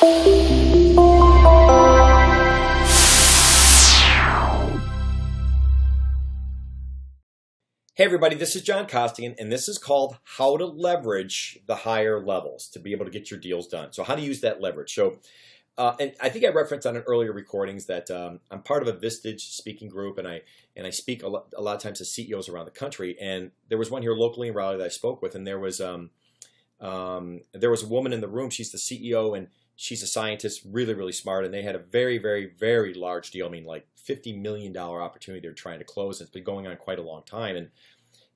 Hey everybody, this is John Costigan, and this is called How to Leverage the Higher Levels to be able to get your deals done. So how to use that leverage. So, and I think I referenced on an earlier recordings that I'm part of a Vistage speaking group, and I speak a lot of times to CEOs around the country. And there was one here locally in Raleigh that I spoke with, and there was a woman in the room. She's the CEO, and she's a scientist, really, really smart, and they had a very, very, very large deal. I mean, like $50 million opportunity they're trying to close. It's been going on quite a long time,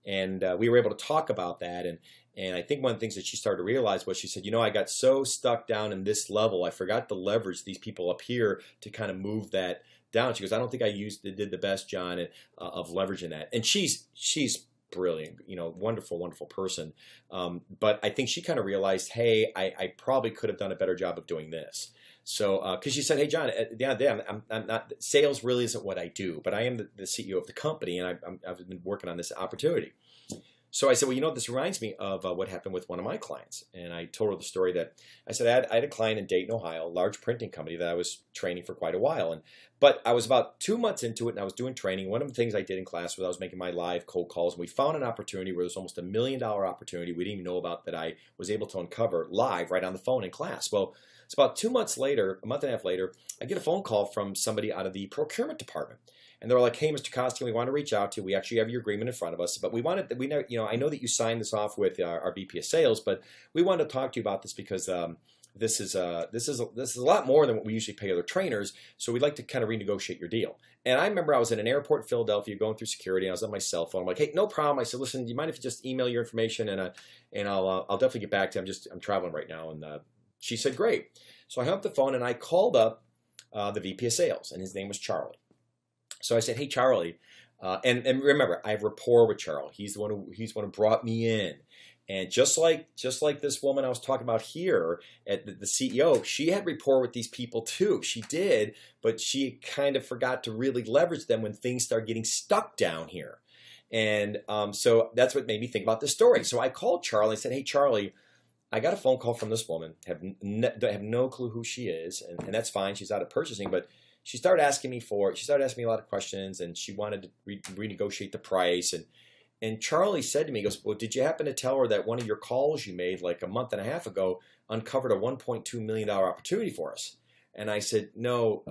and we were able to talk about that. And I think one of the things that she started to realize was she said, I got so stuck down in this level, I forgot to leverage these people up here to kind of move that down. She goes, I don't think I did the best, John, of leveraging that. And she's brilliant, wonderful, wonderful person. But I think she kind of realized, hey, I probably could have done a better job of doing this. So, because she said, hey, John, at the end of the day, I'm not, sales really isn't what I do, but I am the CEO of the company, and I've been working on this opportunity. So I said, well, this reminds me of what happened with one of my clients. And I told her the story that I said I had a client in Dayton, Ohio, a large printing company that I was training for quite a while. But I was about 2 months into it, and I was doing training. One of the things I did in class was I was making my live cold calls, and we found an opportunity where there's almost $1 million opportunity we didn't even know about that I was able to uncover live right on the phone in class. Well, it's about 2 months later, a month and a half later, I get a phone call from somebody out of the procurement department. And they're like, hey, Mr. Costigan, we want to reach out to you. We actually have your agreement in front of us, but I know that you signed this off with our VP of sales, but we wanted to talk to you about this because this is a lot more than what we usually pay other trainers. So we'd like to kind of renegotiate your deal. And I remember I was in an airport in Philadelphia going through security, and I was on my cell phone. I'm like, hey, no problem. I said, listen, do you mind if you just email your information, and I'll definitely get back to you. I'm traveling right now. And she said, great. So I hung up the phone and I called up the VP of sales, and his name was Charlie. So I said, hey, Charlie, and remember, I have rapport with Charlie. He's the one who brought me in. And just like this woman I was talking about here at the CEO, she had rapport with these people too. She did, but she kind of forgot to really leverage them when things started getting stuck down here. And so that's what made me think about this story. So I called Charlie and said, hey, Charlie, I got a phone call from this woman. Have no clue who she is, and that's fine. She's out of purchasing, but she started asking me a lot of questions, and she wanted to renegotiate the price. And Charlie said to me, he goes, well, did you happen to tell her that one of your calls you made like a month and a half ago uncovered a $1.2 million opportunity for us? And I said, no,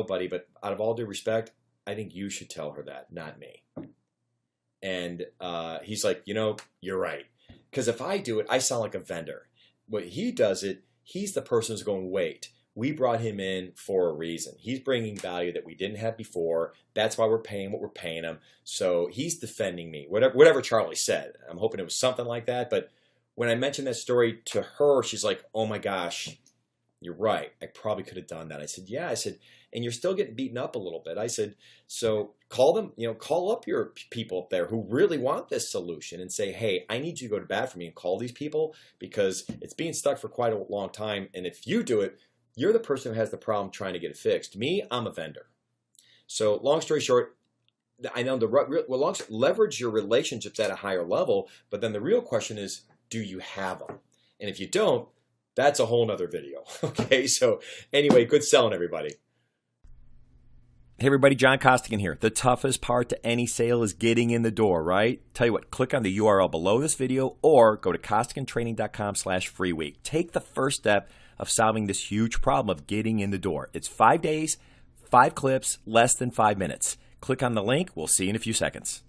buddy, but out of all due respect, I think you should tell her that, not me. And he's like, you're right. Because if I do it, I sound like a vendor. When he does it, he's the person who's going, wait, we brought him in for a reason. He's bringing value that we didn't have before. That's why we're paying what we're paying him. So he's defending me, whatever Charlie said. I'm hoping it was something like that. But when I mentioned that story to her, she's like, oh my gosh, you're right. I probably could have done that. I said, yeah. I said, and you're still getting beaten up a little bit. I said, so call them, call up your people up there who really want this solution and say, hey, I need you to go to bat for me and call these people because it's being stuck for quite a long time. And if you do it, you're the person who has the problem trying to get it fixed. Me, I'm a vendor. So long story short, I know leverage your relationships at a higher level, but then the real question is, do you have them? And if you don't, that's a whole nother video. Okay, so anyway, good selling, everybody. Hey everybody, John Costigan here. The toughest part to any sale is getting in the door, right? Tell you what, click on the URL below this video or go to costigantraining.com/free week. Take the first step of solving this huge problem of getting in the door. It's 5 days, 5 clips, less than 5 minutes. Click on the link. We'll see you in a few seconds.